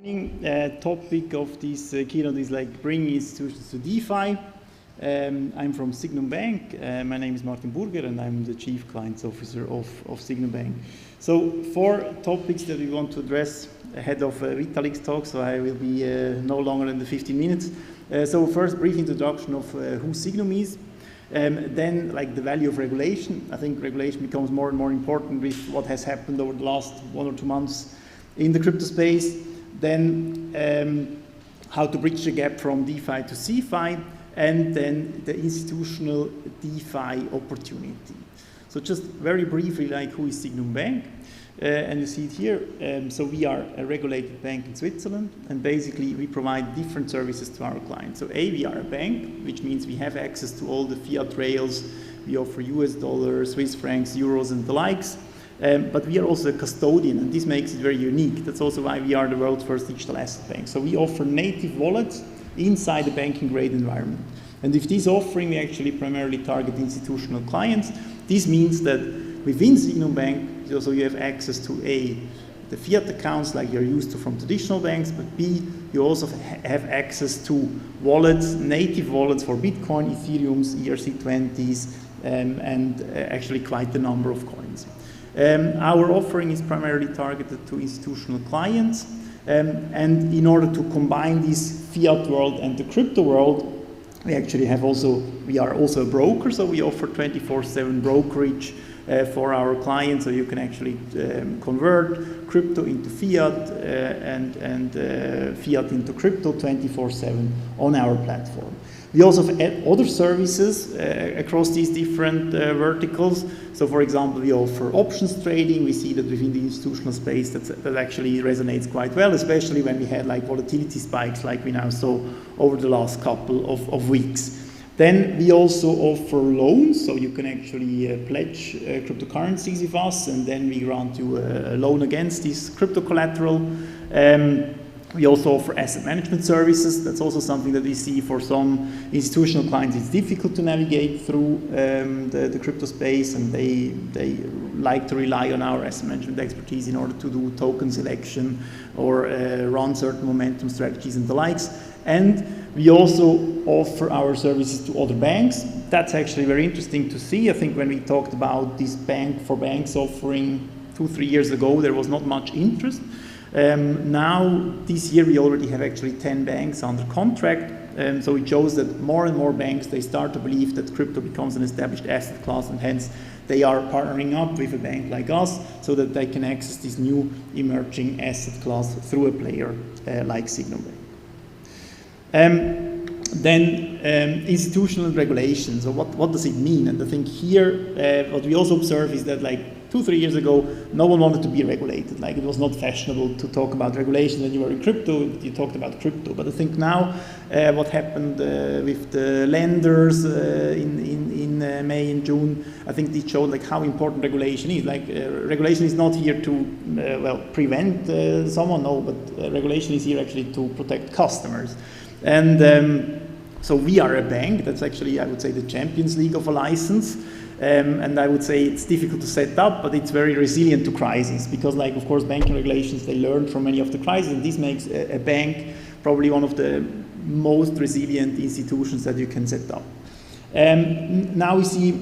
Topic of this keynote is like bringing institutions to DeFi. I'm from Sygnum Bank. My name is Martin Burgherr and I'm the Chief Clients Officer of Sygnum Bank. So 4 topics that we want to address ahead of Vitalik's talk, so I will be no longer than the 15 minutes. So first, brief introduction of who Sygnum is. Then like the value of regulation. I think regulation becomes more and more important with what has happened over the last 1 or 2 months in the crypto space. Then how to bridge the gap from DeFi to cefi, and then the institutional DeFi opportunity. So just very briefly, like who is Sygnum Bank? And you see it here. So we are a regulated bank in Switzerland, and basically we provide different services to our clients. So we are a bank, which means we have access to all the fiat rails. We offer US dollars, Swiss francs, euros, and the likes. But we are also a custodian, and this makes it very unique. That's also why we are the world's first digital asset bank. So we offer native wallets inside the banking-grade environment. And with this offering, we actually primarily target institutional clients. This means that within Sygnum Bank, so you have access to the fiat accounts like you're used to from traditional banks, but B, you also have access to wallets, native wallets for Bitcoin, Ethereums, ERC20s, and actually quite a number of coins. Our offering is primarily targeted to institutional clients, and in order to combine this fiat world and the crypto world, we are also a broker, so we offer 24/7 brokerage for our clients, so you can actually convert crypto into fiat and fiat into crypto 24/7 on our platform. We also have other services across these different verticals. So for example, we offer options trading. We see that within the institutional space that actually resonates quite well, especially when we had like volatility spikes like we now saw over the last couple of weeks. Then we also offer loans, so you can actually pledge cryptocurrencies with us, and then we grant you a loan against this crypto collateral. We also offer asset management services. That's also something that we see for some institutional clients. It's difficult to navigate through the crypto space, and they like to rely on our asset management expertise in order to do token selection or run certain momentum strategies and the likes. And we also offer our services to other banks. That's actually very interesting to see. I think when we talked about this bank for banks offering 2-3 years ago, there was not much interest. Now, this year, we already have actually 10 banks under contract. So it shows that more and more banks, they start to believe that crypto becomes an established asset class, and hence they are partnering up with a bank like us so that they can access this new emerging asset class through a player like Sygnum Bank. Then institutional regulation. So what does it mean? And I think here, what we also observe is that like 2-3 years ago, no one wanted to be regulated. Like it was not fashionable to talk about regulation when you were in crypto, you talked about crypto. But I think now what happened with the lenders in May and June, I think it showed like how important regulation is. Like regulation is not here to prevent someone, no, but regulation is here actually to protect customers. And so we are a bank that's actually, I would say, the Champions League of a license. And I would say it's difficult to set up, but it's very resilient to crises because, like, of course, banking regulations, they learn from many of the crises, and this makes a bank probably one of the most resilient institutions that you can set up. Now we see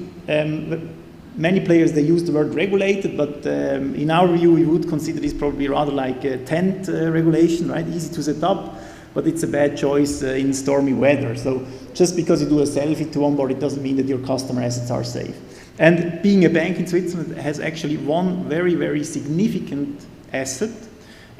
many players, they use the word regulated, but in our view, we would consider this probably rather like a tent regulation, right? Easy to set up, but it's a bad choice in stormy weather. So just because you do a selfie to onboard, it doesn't mean that your customer assets are safe. And being a bank in Switzerland has actually one very, very significant asset,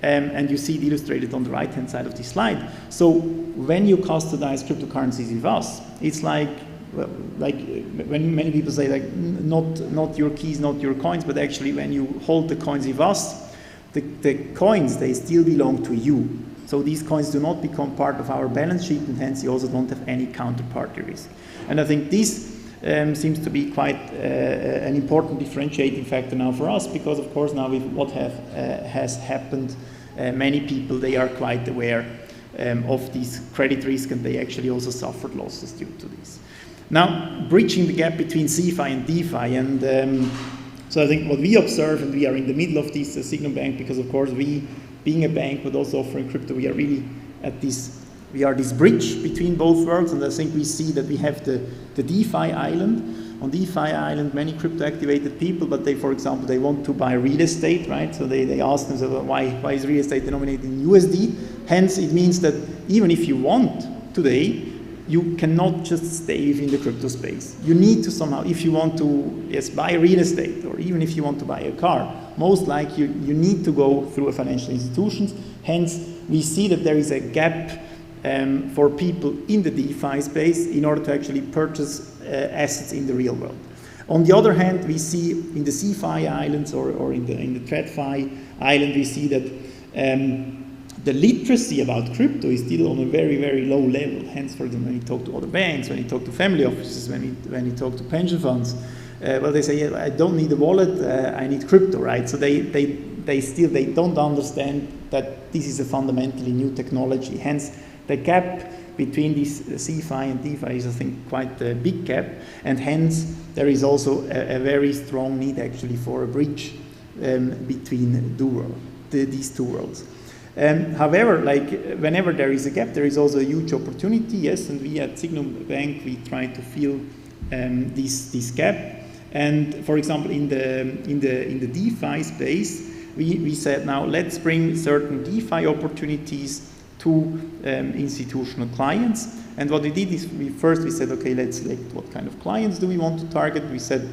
and you see it illustrated on the right-hand side of this slide. So when you custodize cryptocurrencies with us, it's like when many people say like not your keys, not your coins, but actually when you hold the coins with us, the coins, they still belong to you. So these coins do not become part of our balance sheet, and hence you also don't have any counterparty risk. And I think this seems to be quite an important differentiating factor now for us, because of course now with what has happened, many people, they are quite aware of this credit risk, and they actually also suffered losses due to this. Now, bridging the gap between cefi and DeFi, and so I think what we observe, and we are in the middle of this Sygnum Bank, because of course we being a bank but also offering crypto, we are really at this, we are this bridge between both worlds, and I think we see that we have the DeFi island. On DeFi island, many crypto activated people, but they, for example, they want to buy real estate, right? So they ask themselves, why is real estate denominated in USD? Hence, it means that even if you want today, you cannot just stay within the crypto space. You need to somehow, if you want to, yes, buy real estate, or even if you want to buy a car, most likely you need to go through a financial institutions. Hence, we see that there is a gap for people in the DeFi space in order to actually purchase assets in the real world. On the other hand, we see in the cefi islands or in the TradFi island, we see that the literacy about crypto is still on a very, very low level. Hence, for example, when you talk to other banks, when you talk to family offices, when you talk to pension funds, well, they say, yeah, I don't need a wallet, I need crypto, right? So they don't understand that this is a fundamentally new technology. Hence, the gap between this cefi and DeFi is, I think, quite a big gap, and hence there is also a very strong need actually for a bridge between these two worlds. However, like whenever there is a gap, there is also a huge opportunity. Yes, and we at Sygnum Bank, we try to fill this gap. And for example, in the DeFi space, we said, now let's bring certain DeFi opportunities to institutional clients. And what we did is we said, okay, let's select what kind of clients do we want to target. We said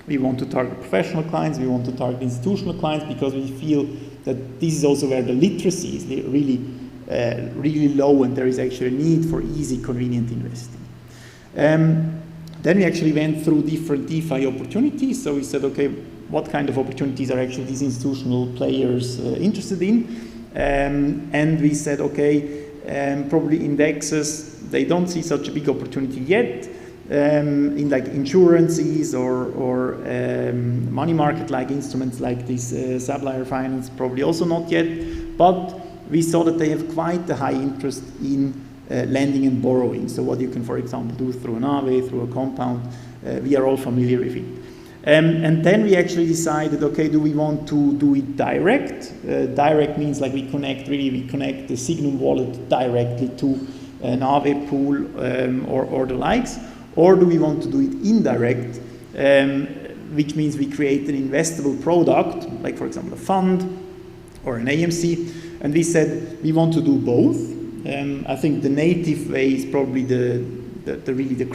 we want to target professional clients, we want to target institutional clients, because we feel that this is also where the literacy is really low, and there is actually a need for easy, convenient investing. Then we actually went through different DeFi opportunities. So we said, okay, what kind of opportunities are actually these institutional players interested in? And we said, okay, probably indexes, they don't see such a big opportunity yet, in like insurances or money market-like instruments like this supplier finance, probably also not yet. But we saw that they have quite a high interest in lending and borrowing. So what you can, for example, do through an AVE, through a compound, we are all familiar with it. And then we actually decided, okay, do we want to do it direct? Direct means like we connect the Sygnum wallet directly to an AVE pool or the likes, or do we want to do it indirect, which means we create an investable product, like for example a fund or an AMC, and we said we want to do both. I think the native way is probably the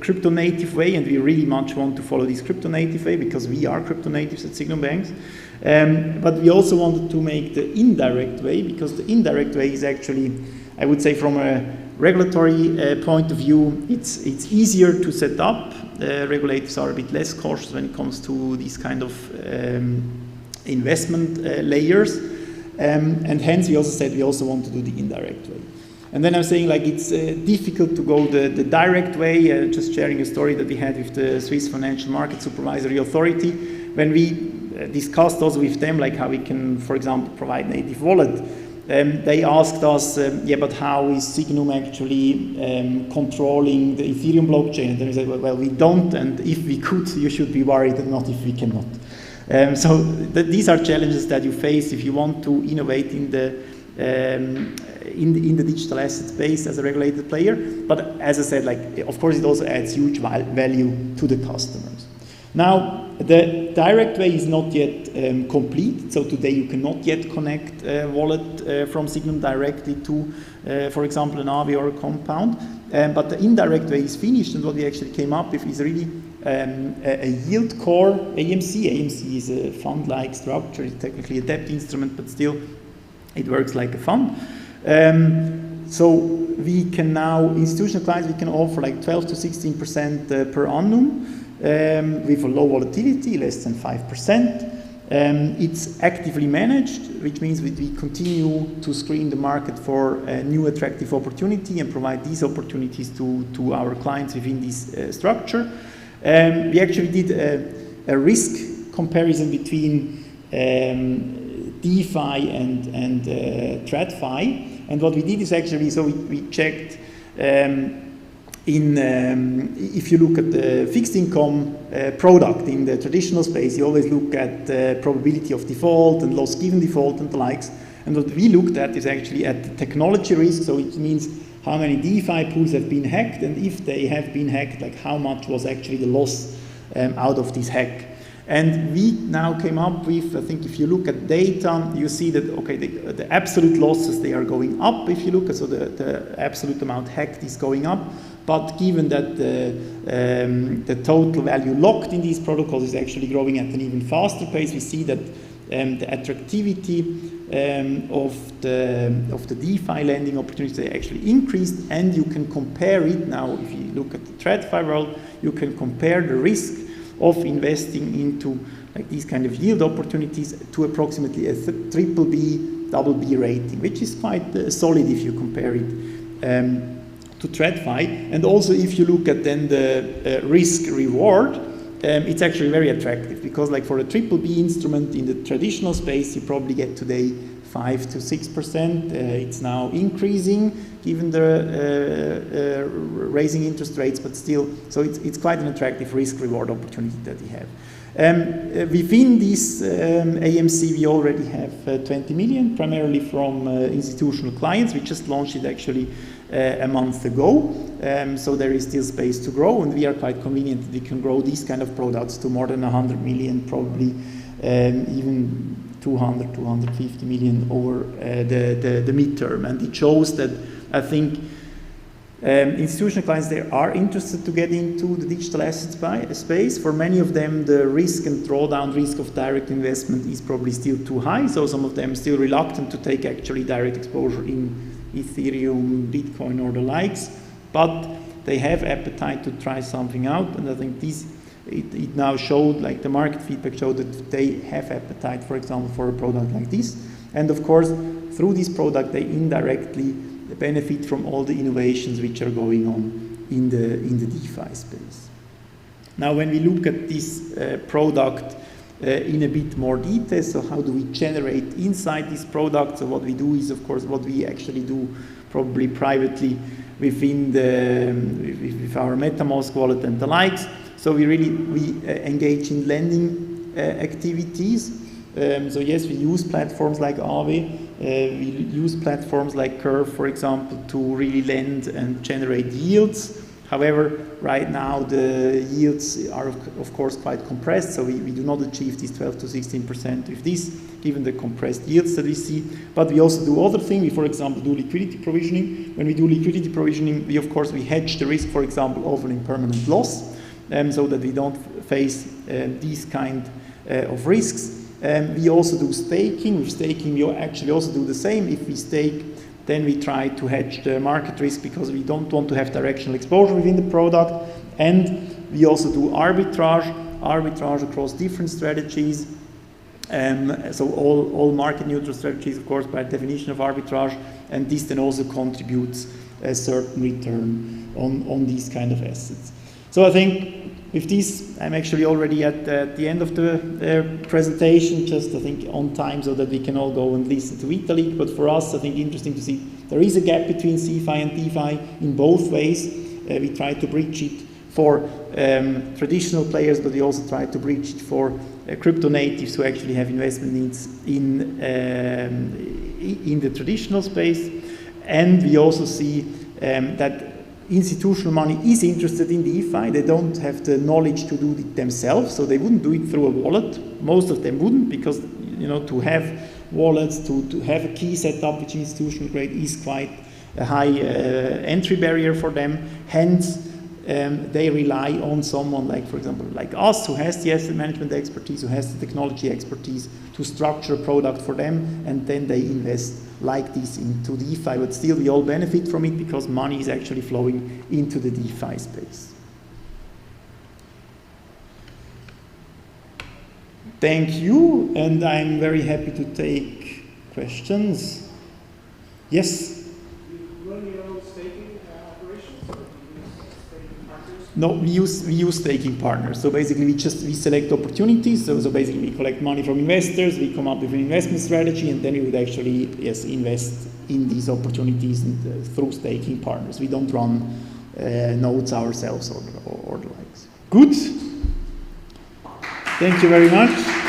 crypto native way, and we really much want to follow this crypto native way because we are crypto natives at Sygnum Banks. But we also wanted to make the indirect way, because the indirect way is actually, I would say, from a regulatory point of view, it's easier to set up. Regulators are a bit less cautious when it comes to these kind of investment layers, and hence we also said we also want to do the indirect way. And then I'm saying, like, it's difficult to go the direct way. Just sharing a story that we had with the Swiss Financial Market Supervisory Authority, when we discussed also with them, like how we can, for example, provide native wallet. They asked us, yeah, but how is Sygnum actually controlling the Ethereum blockchain? And then we said, well, we don't, and if we could, you should be worried, and not if we cannot. So these are challenges that you face if you want to innovate in the digital asset space as a regulated player. But as I said, like, of course, it also adds huge value to the customers. Now, the direct way is not yet complete. So today you cannot yet connect a wallet from Sygnum directly to, for example, an AVE or a compound. But the indirect way is finished, and what we actually came up with is really a Yieldcore AMC. AMC is a fund-like structure. It's technically a debt instrument, but still it works like a fund. So we can now, institutional clients, we can offer like 12 to 16% per annum with a low volatility, less than 5%. It's actively managed, which means we continue to screen the market for a new attractive opportunity and provide these opportunities to our clients within this structure. We actually did a risk comparison between DeFi and TradFi, and what we did is actually, so we checked if you look at the fixed income product in the traditional space, you always look at the probability of default and loss given default and the likes. And what we looked at is actually at the technology risk, so it means how many DeFi pools have been hacked, and if they have been hacked, like how much was actually the loss out of this hack. And we now came up with, I think if you look at data, you see that, okay, the absolute losses, they are going up if you look at, so the absolute amount hacked is going up, but given that the total value locked in these protocols is actually growing at an even faster pace, we see that the attractivity of the DeFi lending opportunities, they actually increased, and you can compare it now, if you look at the TradFi world, you can compare the risk of investing into like these kind of yield opportunities to approximately a triple B, double B rating, which is quite solid if you compare it to TradFi. And also if you look at then the risk reward, it's actually very attractive, because like for a triple B instrument in the traditional space, you probably get today 5 to 6%. It's now increasing given the raising interest rates, but still, so it's quite an attractive risk-reward opportunity that we have. Within this AMC, we already have 20 million, primarily from institutional clients. We just launched it actually a month ago, so there is still space to grow, and we are quite convenient that we can grow these kind of products to more than 100 million, probably even 200, 250 million over the midterm. And it shows that I think institutional clients, they are interested to get into the digital asset space. For many of them, the risk and drawdown risk of direct investment is probably still too high, so some of them still reluctant to take actually direct exposure in Ethereum, Bitcoin or the likes, but they have appetite to try something out, and I think it now showed, like the market feedback showed that they have appetite, for example, for a product like this. And of course, through this product, they indirectly benefit from all the innovations which are going on in the DeFi space. Now, when we look at this product in a bit more detail, so how do we generate inside this product? So what we do is, of course, what we actually do probably privately within with our MetaMask wallet and the likes. So we engage in lending activities. So yes, we use platforms like Aave, we use platforms like Curve, for example, to really lend and generate yields. However, right now the yields are of course quite compressed, so we do not achieve this 12 to 16% with this, given the compressed yields that we see. But we also do other things. We, for example, do liquidity provisioning. When we do liquidity provisioning, we hedge the risk, for example, of an impermanent loss, so that we don't face these kind of risks. We also do staking. With staking, we actually also do the same. If we stake, then we try to hedge the market risk, because we don't want to have directional exposure within the product. And we also do arbitrage across different strategies. So all market neutral strategies, of course, by definition of arbitrage, and this then also contributes a certain return on these kind of assets. So I think with this, I'm actually already at the end of the presentation, just I think on time, so that we can all go and listen to Vitalik. But for us, I think interesting to see there is a gap between cefi and DeFi in both ways. We try to bridge it for traditional players, but we also try to bridge it for crypto natives who actually have investment needs in the traditional space. And we also see that institutional money is interested in DeFi. They don't have the knowledge to do it themselves, so they wouldn't do it through a wallet. Most of them wouldn't, because to have wallets, to have a key set up which is institutional grade is quite a high entry barrier for them. Hence, they rely on someone like, for example, like us, who has the asset management expertise, who has the technology expertise to structure a product for them, and then they invest like this into DeFi. But still, we all benefit from it, because money is actually flowing into the DeFi space. Thank you, and I'm very happy to take questions. Yes? No, we use staking partners. So basically, we select opportunities. So basically, we collect money from investors. We come up with an investment strategy, and then we would actually invest in these opportunities through staking partners. We don't run nodes ourselves or the likes. Good. Thank you very much.